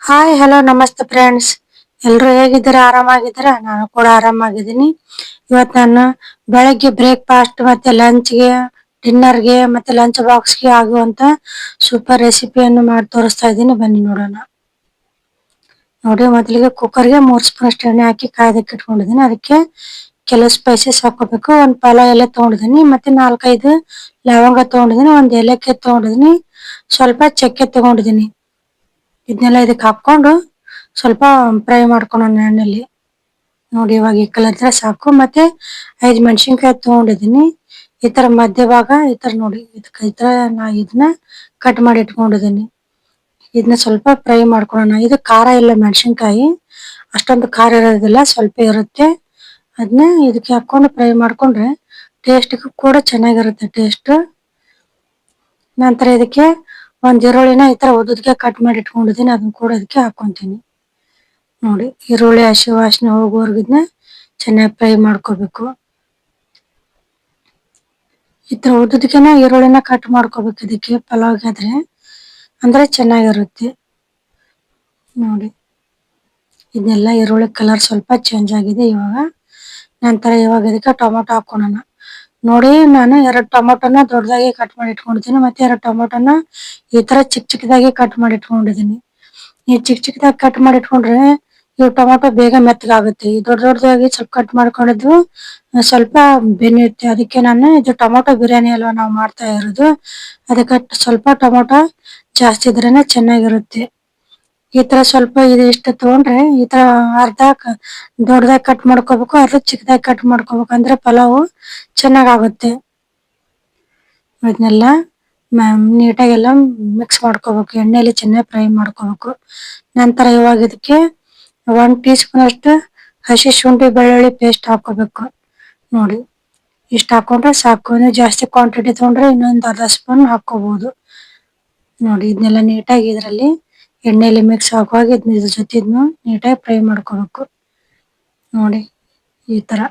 Hi hello ನಮಸ್ತೆ friends. ಎಲ್ಲರೂ ಹೇಗಿದ್ದೀರಾ? ಆರಾಮಾಗಿದ್ದೀರಾ? ನಾನು ಕೂಡ ಆರಾಮಾಗಿದ್ದೀನಿ. ಇವತ್ತು ನಾನು ಬೆಳಗ್ಗೆ ಬ್ರೇಕ್ಫಾಸ್ಟ್ ಮತ್ತೆ ಲಂಚ್ಗೆ, ಡಿನ್ನರ್ಗೆ ಮತ್ತೆ ಲಂಚ್ ಬಾಕ್ಸ್ಗೆ ಆಗುವಂತ ಸೂಪರ್ ರೆಸಿಪಿಯನ್ನು ಮಾಡಿ ತೋರಿಸ್ತಾ ಇದ್ದೀನಿ. ಬನ್ನಿ ನೋಡೋಣ. ನೋಡಿ, ಮೊದಲಿಗೆ ಕುಕ್ಕರ್ಗೆ 3 ಸ್ಪೂನ್ ಅಷ್ಟು ಎಣ್ಣೆ ಹಾಕಿ ಕಾಯ್ದಕ್ಕೆ ಇಟ್ಕೊಂಡಿದ್ದೀನಿ. ಅದಕ್ಕೆ ಕೆಲವು ಸ್ಪೈಸಸ್ ಹಾಕೋಬೇಕು. ಒಂದು ಪಲಾವ್ ಎಲೆ ತಗೊಂಡಿದ್ದೀನಿ, ಮತ್ತೆ 4-5 ಲವಂಗ ತಗೊಂಡಿದ್ದೀನಿ, ಒಂದು ಏಲಕ್ಕಿ ತಗೊಂಡಿದ್ದೀನಿ, ಸ್ವಲ್ಪ ಚಕ್ಕೆ ತಗೊಂಡಿದ್ದೀನಿ. ಇದನ್ನೆಲ್ಲ ಇದಕ್ಕೆ ಹಾಕೊಂಡು ಸ್ವಲ್ಪ ಫ್ರೈ ಮಾಡ್ಕೊಳ್ಳೋಣ ಎಣ್ಣೆಲಿ. ನೋಡಿ, ಇವಾಗ ಈ ಕಲರ್ ಇದ್ರೆ ಸಾಕು. ಮತ್ತೆ 5 ಮೆಣಸಿನ್ಕಾಯಿ ತಗೊಂಡಿದ್ದೀನಿ. ಈ ತರ ಮಧ್ಯಭಾಗ ಈ ತರ ನೋಡಿ, ಈ ತರ ಇದನ್ನ ಕಟ್ ಮಾಡಿ ಇಟ್ಕೊಂಡಿದ್ದೀನಿ. ಇದನ್ನ ಸ್ವಲ್ಪ ಫ್ರೈ ಮಾಡ್ಕೊಳ್ಳೋಣ. ಇದು ಖಾರ ಇಲ್ಲ, ಮೆಣಸಿನ್ಕಾಯಿ ಅಷ್ಟೊಂದು ಖಾರ ಇರೋದಿಲ್ಲ, ಸ್ವಲ್ಪ ಇರುತ್ತೆ. ಅದನ್ನ ಇದಕ್ಕೆ ಹಾಕೊಂಡು ಫ್ರೈ ಮಾಡ್ಕೊಂಡ್ರೆ ಟೇಸ್ಟ್ ಕೂಡ ಚೆನ್ನಾಗಿರುತ್ತೆ ಟೇಸ್ಟ್. ನಂತರ ಇದಕ್ಕೆ ಒಂದ್ ಈರುಳ್ಳಿನ ಈ ತರ ಉದ್ದುದ್ಗೆ ಕಟ್ ಮಾಡಿ ಇಟ್ಕೊಂಡಿದ್ದೀನಿ, ಅದನ್ನ ಕೂಡ ಇದಕ್ಕೆ ಹಾಕೊಂತೀನಿ. ನೋಡಿ, ಈರುಳ್ಳಿ ಹಸಿ ವಾಸನೆ ಹೋಗೋವರೆಗೂ ಇದನ್ನ ಚೆನ್ನಾಗಿ ಫ್ರೈ ಮಾಡ್ಕೋಬೇಕು. ಈ ತರ ಉದ್ದುದ್ಗೆನ ಈರುಳ್ಳಿನ ಕಟ್ ಮಾಡ್ಕೋಬೇಕು ಇದಕ್ಕೆ ಪಲಾವ್ಗೆ ಆದ್ರೆ, ಅಂದ್ರೆ ಚೆನ್ನಾಗಿರುತ್ತೆ. ನೋಡಿ, ಇದನ್ನೆಲ್ಲ ಈರುಳ್ಳಿ ಕಲರ್ ಸ್ವಲ್ಪ ಚೇಂಜ್ ಆಗಿದೆ ಇವಾಗ. ನಂತರ ಇವಾಗ ಇದಕ್ಕೆ ಟೊಮೊಟೊ ಹಾಕೋಣ. ನೋಡಿ, ನಾನು 2 ಟೊಮೊಟೊನ ದೊಡ್ಡದಾಗಿ ಕಟ್ ಮಾಡಿ ಇಟ್ಕೊಂಡಿದ್ದೀನಿ, ಮತ್ತೆ 2 ಟೊಮೊಟೊನ ಈ ತರ ಚಿಕ್ಕ ಚಿಕ್ಕದಾಗಿ ಕಟ್ ಮಾಡಿ ಇಟ್ಕೊಂಡಿದ್ದೀನಿ. ಈ ಚಿಕ್ಕ ಚಿಕ್ಕದಾಗಿ ಕಟ್ ಮಾಡಿ ಇಟ್ಕೊಂಡ್ರೆ ಇವು ಟೊಮೊಟೊ ಬೇಗ ಮೆತ್ತಗಾಗುತ್ತೆ. ಈ ದೊಡ್ಡದಾಗಿ ಸ್ವಲ್ಪ ಕಟ್ ಮಾಡ್ಕೊಂಡಿದ್ದು ಸ್ವಲ್ಪ ಬೆನ್ಯುತ್ತೆ. ಅದಕ್ಕೆ ನಾನು ಇದು ಟೊಮೊಟೊ ಬಿರಿಯಾನಿ ಅಲ್ವಾ ನಾವು ಮಾಡ್ತಾ ಇರೋದು, ಅದಕ್ಕೆ ಸ್ವಲ್ಪ ಟೊಮೊಟೊ ಜಾಸ್ತಿ ಇದ್ರೇನೆ ಚೆನ್ನಾಗಿರುತ್ತೆ. ಈ ತರ ಸ್ವಲ್ಪ ಇಷ್ಟು ತಗೊಂಡ್ರೆ ಈ ತರ ಅರ್ಧ ದೊಡ್ಡದಾಗಿ ಕಟ್ ಮಾಡ್ಕೋಬೇಕು, ಅರ್ಧ ಚಿಕ್ಕದಾಗಿ ಕಟ್ ಮಾಡ್ಕೋಬೇಕು, ಅಂದ್ರೆ ಪಲಾವು ಚೆನ್ನಾಗಾಗುತ್ತೆ. ಇದನ್ನೆಲ್ಲ ನೀಟಾಗೆಲ್ಲ ಮಿಕ್ಸ್ ಮಾಡ್ಕೋಬೇಕು, ಎಣ್ಣೆಯಲ್ಲಿ ಚೆನ್ನಾಗಿ ಫ್ರೈ ಮಾಡ್ಕೋಬೇಕು. ನಂತರ ಇವಾಗ ಇದಕ್ಕೆ 1 ಟೀ ಸ್ಪೂನ್ ಅಷ್ಟು ಹಸಿ ಶುಂಠಿ ಬೆಳ್ಳುಳ್ಳಿ ಪೇಸ್ಟ್ ಹಾಕೋಬೇಕು. ನೋಡಿ, ಇಷ್ಟು ಹಾಕೊಂಡ್ರೆ ಸಾಕು. ನೀವು ಜಾಸ್ತಿ ಕ್ವಾಂಟಿಟಿ ತಗೊಂಡ್ರೆ ಇನ್ನೊಂದು ಅರ್ಧ ಸ್ಪೂನ್ ಹಾಕೋಬಹುದು. ನೋಡಿ, ಇದನ್ನೆಲ್ಲ ನೀಟಾಗಿ ಇದರಲ್ಲಿ ಎಣ್ಣೆಯಲ್ಲಿ ಮಿಕ್ಸ್ ಆಗುವಾಗ ಇದ್ರ ಜೊತೆ ನೀಟಾಗಿ ಫ್ರೈ ಮಾಡ್ಕೋಬೇಕು. ನೋಡಿ, ಈ ತರ.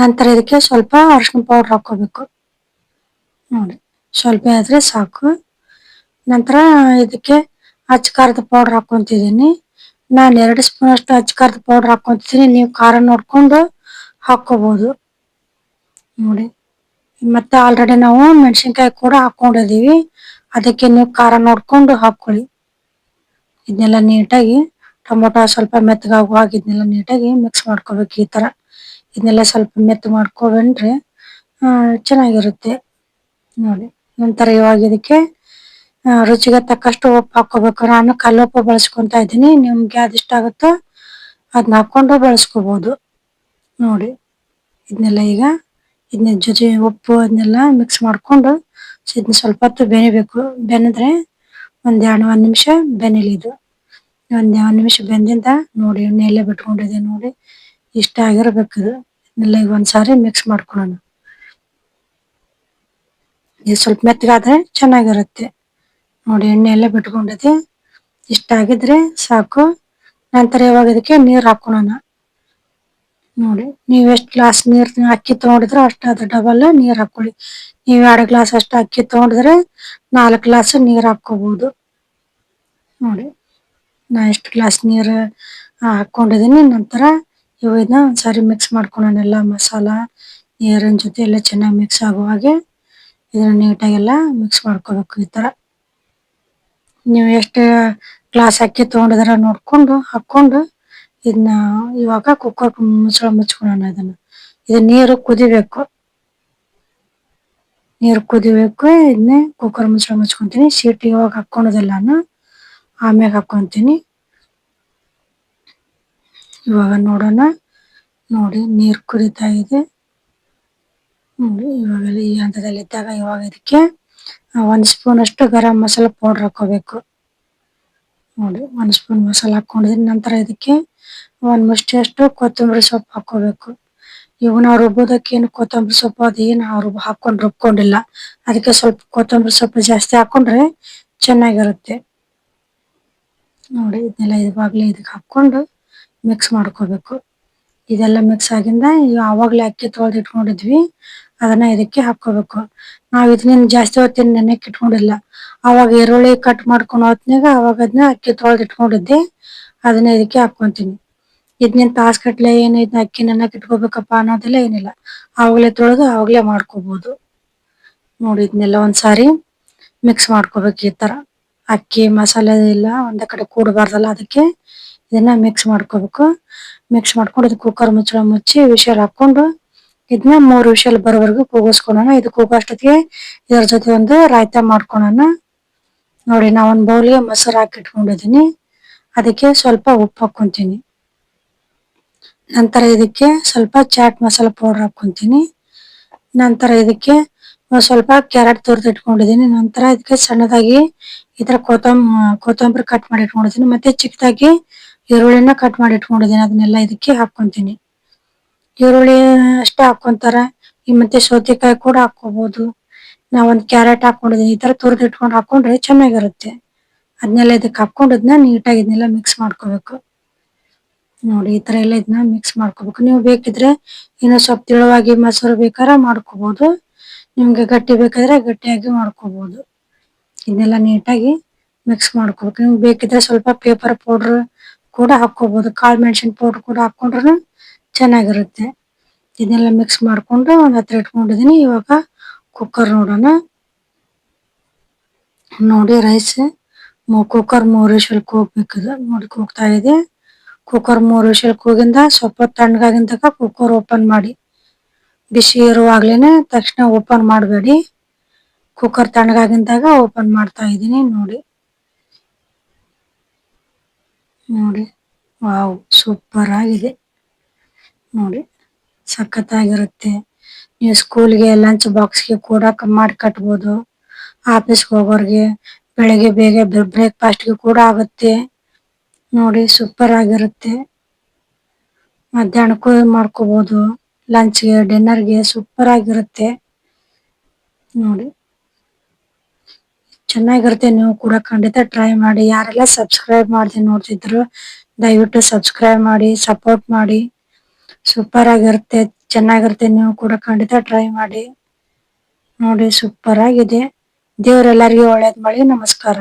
ನಂತರ ಇದಕ್ಕೆ ಸ್ವಲ್ಪ ಅರಿಶಿನ ಪೌಡರ್ ಹಾಕೋಬೇಕು. ನೋಡಿ, ಸ್ವಲ್ಪ ಆದ್ರೆ ಸಾಕು. ನಂತರ ಇದಕ್ಕೆ ಅಚ್ಚ ಖಾರದ ಪೌಡರ್ ಹಾಕೊಂತಿದ್ದೀನಿ. ನಾನು 2 ಸ್ಪೂನ್ ಅಷ್ಟು ಅಚ್ಚ ಖಾರದ ಪೌಡರ್ ಹಾಕೊಂತಿದ್ದೀನಿ. ನೀವು ಖಾರ ನೋಡ್ಕೊಂಡು ಹಾಕೋಬಹುದು. ನೋಡಿ, ಮತ್ತೆ ಆಲ್ರೆಡಿ ನಾವು ಮೆಣಸಿನ್ಕಾಯಿ ಕೂಡ ಹಾಕೊಂಡಿದೀವಿ, ಅದಕ್ಕೆ ನೀವು ಖಾರ ನೋಡ್ಕೊಂಡು ಹಾಕೊಳ್ಳಿ. ಇದನ್ನೆಲ್ಲ ನೀಟಾಗಿ ಟೊಮೊಟೊ ಸ್ವಲ್ಪ ಮೆತ್ತಗಾಗುವಾಗ ಇದನ್ನೆಲ್ಲ ನೀಟಾಗಿ ಮಿಕ್ಸ್ ಮಾಡ್ಕೋಬೇಕು. ಈ ತರ ಇದನ್ನೆಲ್ಲ ಸ್ವಲ್ಪ ಮೆತ್ತ ಮಾಡ್ಕೊಂಡ್ರೆ ಚೆನ್ನಾಗಿರುತ್ತೆ. ನೋಡಿ, ನಂತರ ಇವಾಗ ಇದಕ್ಕೆ ರುಚಿಗೆ ತಕ್ಕಷ್ಟು ಉಪ್ಪು ಹಾಕೋಬೇಕು. ನಾನು ಕಲ್ಲುಪ್ಪು ಬಳಸ್ಕೊಂತಾ ಇದ್ದೀನಿ, ನಿಮ್ಗೆ ಯಾವ್ದು ಇಷ್ಟ ಆಗುತ್ತೋ ಅದನ್ನ ಹಾಕೊಂಡು ಬಳಸ್ಕೋಬಹುದು. ನೋಡಿ, ಇದನ್ನೆಲ್ಲ ಈಗ ಇದನ್ನ ಜೊತೆ ಉಪ್ಪು ಅದನ್ನೆಲ್ಲ ಮಿಕ್ಸ್ ಮಾಡ್ಕೊಂಡು ಇದನ್ನ ಸ್ವಲ್ಪ ಹೊತ್ತು ಬೆನಿಬೇಕು. ಬೆಂದ್ರೆ ಒಂದ್ ನಿಮಿಷ ಬೆನಿಲಿ. ಇದು ಒಂದ್ ನಿಮಿಷ ಬೆಂದಿಂದ ನೋಡಿ, ಎಣ್ಣೆಯಲ್ಲೇ ಬಿಟ್ಕೊಂಡಿದೆ. ನೋಡಿ, ಇಷ್ಟ ಆಗಿರ್ಬೇಕು. ಇದನ್ನೆಲ್ಲ ಈಗ ಒಂದ್ಸಾರಿ ಮಿಕ್ಸ್ ಮಾಡ್ಕೊಳ್ಳೋಣ. ಇದು ಸ್ವಲ್ಪ ಮೆತ್ತಗಾದ್ರೆ ಚೆನ್ನಾಗಿರುತ್ತೆ. ನೋಡಿ, ಎಣ್ಣೆ ಎಲ್ಲ ಬಿಟ್ಕೊಂಡಿದೆ. ಇಷ್ಟ ಆಗಿದ್ರೆ ಸಾಕು. ನಂತರ ಇವಾಗ ಇದಕ್ಕೆ ನೀರ್ ಹಾಕೋಣ. ನೋಡಿ, ನೀವ್ ಎಷ್ಟು ಗ್ಲಾಸ್ ನೀರ್ ಅಕ್ಕಿ ತಗೊಂಡಿದ್ರೆ ಅಷ್ಟು ಅದ್ರ ಡಬಲ್ ನೀರ್ ಹಾಕೊಳ್ಳಿ. ನೀವ್ 2 ಗ್ಲಾಸ್ ಅಷ್ಟು ಅಕ್ಕಿ ತಗೊಂಡಿದ್ರೆ 4 ಗ್ಲಾಸ್ ನೀರ್ ಹಾಕೋಬಹುದು. ನೋಡಿ, ನಾ ಎಷ್ಟು ಗ್ಲಾಸ್ ನೀರ್ ಹಾಕೊಂಡಿದೀನಿ. ನಂತರ ಇದನ್ನ ಒಂದ್ಸಾರಿ ಮಿಕ್ಸ್ ಮಾಡ್ಕೊಳ್ಳೋಣ. ಎಲ್ಲ ಮಸಾಲ ನೀರಿನ ಜೊತೆ ಎಲ್ಲ ಚೆನ್ನಾಗಿ ಮಿಕ್ಸ್ ಆಗೋ ಹಾಗೆ ಇದನ್ನ ನೀಟಾಗೆಲ್ಲ ಮಿಕ್ಸ್ ಮಾಡ್ಕೋಬೇಕು. ಈ ತರ ನೀವು ಎಷ್ಟು ಗ್ಲಾಸ್ ಅಕ್ಕಿ ತಗೊಂಡಿದಾರ ನೋಡ್ಕೊಂಡು ಹಾಕೊಂಡು ಇದನ್ನ ಇವಾಗ ಕುಕ್ಕರ್ ಮುಚ್ಕೊಳ್ಳೋಣ. ಇದು ನೀರು ಕುದಿಬೇಕು. ಇದನ್ನೇ ಕುಕ್ಕರ್ ಮುಚ್ಕೊಂತೀನಿ. ಸೀಟಿ ಇವಾಗ ಹಾಕೊಳೋದಿಲ್ಲ, ನಾನು ಆಮ್ಯಾಗ ಹಾಕೊಂತೀನಿ. ಇವಾಗ ನೋಡೋಣ. ನೋಡಿ, ನೀರ್ ಕುದಿತಾ ಇದೆ. ನೋಡಿ, ಇವಾಗೆಲ್ಲ ಈ ಹಂತದಲ್ಲಿ ಇದ್ದಾಗ ಇವಾಗ ಇದಕ್ಕೆ 1 ಸ್ಪೂನ್ ಅಷ್ಟು ಗರಂ ಮಸಾಲಾ ಪೌಡರ್ ಹಾಕೋಬೇಕು. ನೋಡಿ, 1 ಸ್ಪೂನ್ ಮಸಾಲ ಹಾಕೊಂಡಿದ್ದೀನಿ. ನಂತರ ಇದಕ್ಕೆ 1 ಮುಷ್ಟಿ ಅಷ್ಟು ಕೊತ್ತಂಬರಿ ಸೊಪ್ಪು ಹಾಕೋಬೇಕು. ಇವಾಗ ನಾವು ರುಬ್ಬೋದಕ್ಕೆ ಏನು ಕೊತ್ತಂಬರಿ ಸೊಪ್ಪು ಅದೇನು ಹಾಕೊಂಡು ರುಬ್ಕೊಂಡಿಲ್ಲ, ಅದಕ್ಕೆ ಸ್ವಲ್ಪ ಕೊತ್ತಂಬರಿ ಸೊಪ್ಪು ಜಾಸ್ತಿ ಹಾಕೊಂಡ್ರೆ ಚೆನ್ನಾಗಿರುತ್ತೆ. ನೋಡಿ, ಇದನ್ನೆಲ್ಲ ಇವಾಗ್ಲೇ ಇದಕ್ಕೆ ಹಾಕೊಂಡು ಮಿಕ್ಸ್ ಮಾಡ್ಕೋಬೇಕು. ಇದೆಲ್ಲ ಮಿಕ್ಸ್ ಆಗಿಂದ ಈಗ ಆವಾಗ್ಲೇ ಅಕ್ಕಿ ತೊಳೆದು ಇಟ್ಕೊಂಡಿದ್ವಿ ಅದನ್ನ ಇದಕ್ಕೆ ಹಾಕೋಬೇಕು. ನಾವ್ ಇದನ್ನ ಜಾಸ್ತಿ ಹೊತ್ತಿನ ನೆನೆಕ್ ಇಟ್ಕೊಂಡಿಲ್ಲ. ಅವಾಗ ಈರುಳ್ಳಿ ಕಟ್ ಮಾಡ್ಕೊಂಡು ಹೊತ್ನ್ಯಾಗ ಅವಾಗ ಅದನ್ನ ಅಕ್ಕಿ ತೊಳೆದು ಇಟ್ಕೊಂಡಿದ್ದೆ ಅದನ್ನ ಇದಕ್ಕೆ ಹಾಕೊಂತೀನಿ. ಇದನ್ನೇನ್ ತಾಸ್ಗಟ್ಲೆ ಏನ್ ಇದನ್ನ ಅಕ್ಕಿ ನೆನೆಕ್ ಇಟ್ಕೋಬೇಕಪ್ಪ ಅನ್ನೋದಿಲ್ಲ ಏನಿಲ್ಲ. ಆವಾಗ್ಲೇ ತೊಳೆದು ಆವಾಗ್ಲೇ ಮಾಡ್ಕೋಬಹುದು. ನೋಡಿ ಇದನ್ನೆಲ್ಲ ಒಂದ್ಸಾರಿ ಮಿಕ್ಸ್ ಮಾಡ್ಕೋಬೇಕು ಈ ತರ. ಅಕ್ಕಿ ಮಸಾಲೆ ಎಲ್ಲ ಒಂದೇ ಕಡೆ ಕೂಡಬಾರ್ದಲ್ಲ ಅದಕ್ಕೆ ಇದನ್ನ ಮಿಕ್ಸ್ ಮಾಡ್ಕೋಬೇಕು. ಮಿಕ್ಸ್ ಮಾಡ್ಕೊಂಡು ಇದು ಕುಕ್ಕರ್ ಮುಚ್ಚಳ ಮುಚ್ಚಿ ವಿಷಲ್ ಹಾಕೊಂಡು ಇದನ್ನ 3 ವಿಷಲ್ ಬರೋವರೆಗೂ ಕೂಗಿಸ್ಕೊಳ್ಳೋಣ. ಇದು ಕೂಗೋಷ್ಟೊತ್ತಿಗೆ ಇದ್ರ ಜೊತೆ ಒಂದು ರಾಯ್ತ ಮಾಡ್ಕೊಳ್ಳೋಣ. ನೋಡಿ ನಾ ಒಂದ್ ಬೌಲ್ಗೆ ಮೊಸರು ಹಾಕಿ ಇಟ್ಕೊಂಡಿದೀನಿ. ಅದಕ್ಕೆ ಸ್ವಲ್ಪ ಉಪ್ಪು ಹಾಕೊಂತೀನಿ. ನಂತರ ಇದಕ್ಕೆ ಸ್ವಲ್ಪ ಚಾಟ್ ಮಸಾಲ ಪೌಡರ್ ಹಾಕೊಂತೀನಿ. ನಂತರ ಇದಕ್ಕೆ ಸ್ವಲ್ಪ ಕ್ಯಾರೆಟ್ ತುರಿದು ಇಟ್ಕೊಂಡಿದೀನಿ. ನಂತರ ಇದಕ್ಕೆ ಸಣ್ಣದಾಗಿ ಈ ತರ ಕೊತ್ತಂಬರಿ ಕಟ್ ಮಾಡಿ ಇಟ್ಕೊಂಡಿದೀನಿ. ಮತ್ತೆ ಚಿಕ್ಕದಾಗಿ ಈರುಳ್ಳಿನ ಕಟ್ ಮಾಡಿ ಇಟ್ಕೊಂಡಿದೀನಿ. ಅದನ್ನೆಲ್ಲ ಇದಕ್ಕೆ ಹಾಕೊಂತೀನಿ. ಈರುಳ್ಳಿ ಅಷ್ಟೇ ಹಾಕೊಂತಾರ. ಮತ್ತೆ ಸೌತೆಕಾಯಿ ಕೂಡ ಹಾಕೋಬಹುದು. ನಾ ಒಂದ್ ಕ್ಯಾರೆಟ್ ಹಾಕೊಂಡಿದೀನಿ. ಈ ತರ ತುರಿದು ಇಟ್ಕೊಂಡು ಹಾಕೊಂಡ್ರೆ ಚೆನ್ನಾಗಿರುತ್ತೆ. ಅದನ್ನೆಲ್ಲ ಇದಕ್ಕೆ ಹಾಕೊಂಡು ಇದನ್ನ ನೀಟಾಗಿ ಇದನ್ನೆಲ್ಲ ಮಿಕ್ಸ್ ಮಾಡ್ಕೋಬೇಕು. ನೋಡಿ ಈ ತರ ಎಲ್ಲ ಇದನ್ನ ಮಿಕ್ಸ್ ಮಾಡ್ಕೋಬೇಕು. ನೀವು ಬೇಕಿದ್ರೆ ಇನ್ನು ಸ್ವಲ್ಪ ತೆಳುವಾಗಿ ಮೊಸರು ಬೇಕಾದ್ರೆ ಮಾಡ್ಕೋಬಹುದು. ನಿಮ್ಗೆ ಗಟ್ಟಿ ಬೇಕಾದ್ರೆ ಗಟ್ಟಿಯಾಗಿ ಮಾಡ್ಕೋಬಹುದು. ಇದನ್ನೆಲ್ಲ ನೀಟಾಗಿ ಮಿಕ್ಸ್ ಮಾಡ್ಕೋಬೇಕು. ನಿಮ್ಗೆ ಬೇಕಿದ್ರೆ ಸ್ವಲ್ಪ ಪೇಪರ್ ಪೌಡರ್ ಕೂಡ ಹಾಕೋಬಹುದು. ಕಾಳು ಮೆಣಸಿನ ಪೌಡರ್ ಕೂಡ ಹಾಕೊಂಡ್ರು ಚೆನ್ನಾಗಿರುತ್ತೆ. ಇದನ್ನೆಲ್ಲ ಮಿಕ್ಸ್ ಮಾಡ್ಕೊಂಡು ಒಂದ್ ಹತ್ರ ಇಟ್ಕೊಂಡಿದೀನಿ. ಇವಾಗ ಕುಕ್ಕರ್ ನೋಡೋಣ. ನೋಡಿ ರೈಸ್ ಕುಕ್ಕರ್ 3 ವಿಷಲ್ ಕೂಗ್ಬೇಕದು. ನೋಡಿ ಕೂಗ್ತಾ ಇದೆ. ಕುಕ್ಕರ್ 3 ವಿಷಲ್ ಕೂಗಿಂದ ಸ್ವಲ್ಪ ತಣ್ಣಗಾಗಿನ ತನಕ ಕುಕ್ಕರ್ ಓಪನ್ ಮಾಡಿ. ಬಿಸಿ ಇರುವಾಗ್ಲೇನೆ ತಕ್ಷಣ ಓಪನ್ ಮಾಡಬೇಡಿ. ಕುಕ್ಕರ್ ತಣ್ಣಗಾಗಿಂದಾಗ ಓಪನ್ ಮಾಡ್ತಾ ಇದೀನಿ. ನೋಡಿ ನೋಡಿ ವಾವ್ ಸೂಪರ್ ಆಗಿದೆ. ನೋಡಿ ಸಖತ್ತಾಗಿರುತ್ತೆ. ನೀವು ಸ್ಕೂಲ್ಗೆ ಲಂಚ್ ಬಾಕ್ಸ್ಗೆ ಕೂಡ ಮಾಡಿ ಕಟ್ಬೋದು. ಆಫೀಸ್ಗೆ ಹೋಗೋರ್ಗೆ ಬೆಳಗ್ಗೆ ಬೇಗ ಬ್ರೇಕ್ಫಾಸ್ಟ್ಗೆ ಕೂಡ ಆಗುತ್ತೆ. ನೋಡಿ ಸೂಪರ್ ಆಗಿರುತ್ತೆ. ಮಧ್ಯಾಹ್ನಕ್ಕೂ ಮಾಡ್ಕೋಬಹುದು. ಲಂಚ್ಗೆ ಡಿನ್ನರ್ಗೆ ಸೂಪರ್ ಆಗಿರುತ್ತೆ. ನೋಡಿ ಚೆನ್ನಾಗಿರುತ್ತೆ. ನೀವು ಕೂಡ ಖಂಡಿತ ಟ್ರೈ ಮಾಡಿ. ಯಾರೆಲ್ಲ ಸಬ್ಸ್ಕ್ರೈಬ್ ಮಾಡದೆ ನೋಡ್ತಿದ್ರು ದಯವಿಟ್ಟು ಸಬ್ಸ್ಕ್ರೈಬ್ ಮಾಡಿ ಸಪೋರ್ಟ್ ಮಾಡಿ. ಸೂಪರ್ ಆಗಿರುತ್ತೆ, ಚೆನ್ನಾಗಿರುತ್ತೆ. ನೀವು ಕೂಡ ಖಂಡಿತ ಟ್ರೈ ಮಾಡಿ. ನೋಡಿ ಸೂಪರ್ ಆಗಿದೆ. ದೇವ್ರೆಲ್ಲರಿಗೂ ಒಳ್ಳೇದ್ ಮಾಡಿ. ನಮಸ್ಕಾರ.